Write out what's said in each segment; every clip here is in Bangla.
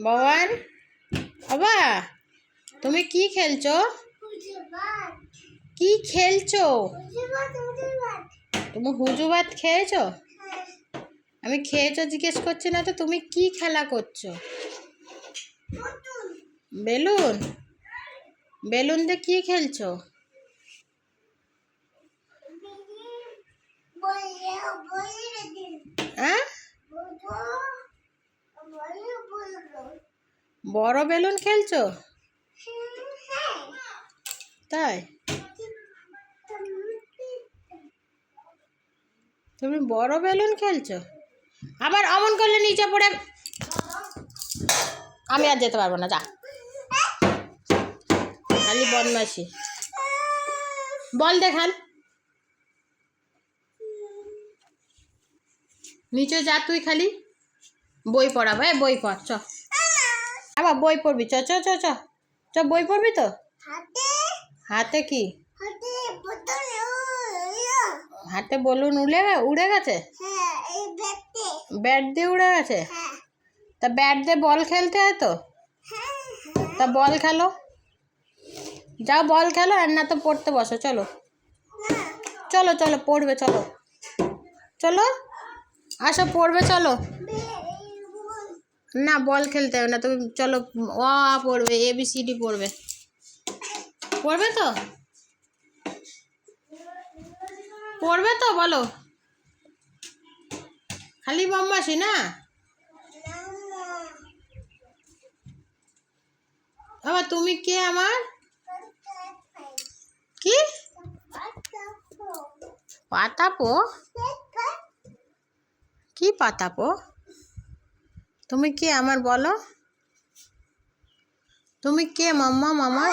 বাবান বাবা তুমি কি খেলছো? কি খেলছো? তুমি হুজু ভাত খেয়েছো? আমি খেয়েছো জিজ্ঞেস করছি না তো, তুমি কি খেলা করছো? বেলুন বেলুন দিয়ে কি খেলছো? হ্যাঁ, বড় বেলুন খেলছো? তাই তুমি বড় বেলুন খেলছো? আবার অমন করলে নিচে পড়ে আমি আর যেতে পারবো না, যা। খালি বদমাইশি। বল দেখান, নিচে যা তুই, খালি বই পড়াবো। বই পড়, চ। আবার বই পড়বি, চ চ চ চ চ, বই পড়বি তো। হাতে কি? হাতে বলুন উড়ে গেছে? ব্যাট দিয়ে উড়ে গেছে? তা ব্যাট দিয়ে বল খেলতে হয় তো। তা বল খেলো, যাও বল খেলো, আর না তো পড়তে বসো। চলো চলো চলো, পড়বে, চলো চলো, আসো পড়বে, চলো। না, বল খেলতে হবে না, তুমি চলো। অ আ পড়বে, ABCD পড়বে। পড়বে তো? পড়বে তো, বলো। খালি বদমাশি না। আবার তুমি কে আমার? কি পাতাপো? কি পাতাপো? তুমি কে আমার, বলো। তুমি কে মাম্মা? মামা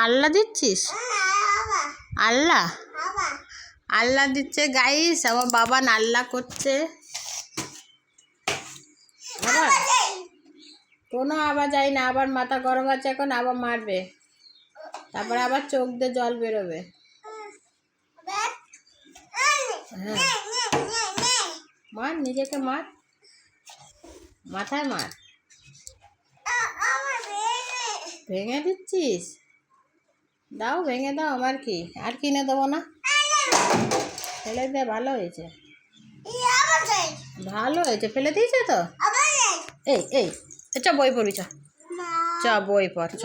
আল্লাহ দিচ্ছিস? আল্লাহ আল্লাহ দিচ্ছে গাইস। আমার বাবা আল্লাহ করছে। আবার কোনো আবার যাই না, আবার মাথা গরম আছে এখন, আবার মারবে, তারপরে আবার চোখ দিয়ে জল বেরোবে। হ্যাঁ, মার, নিজেকে মার, মাথায় মার। ভেঙে দিচ্ছিস? দাও, ভেঙে দাও, আমার কি, আর কিনে দেবো না। ফেলে দে, ভালো হয়েছে, ভালো হয়েছে, ফেলে দিয়েছে তো। এই চ বই পড়বি, চ চ বই পড়, চ।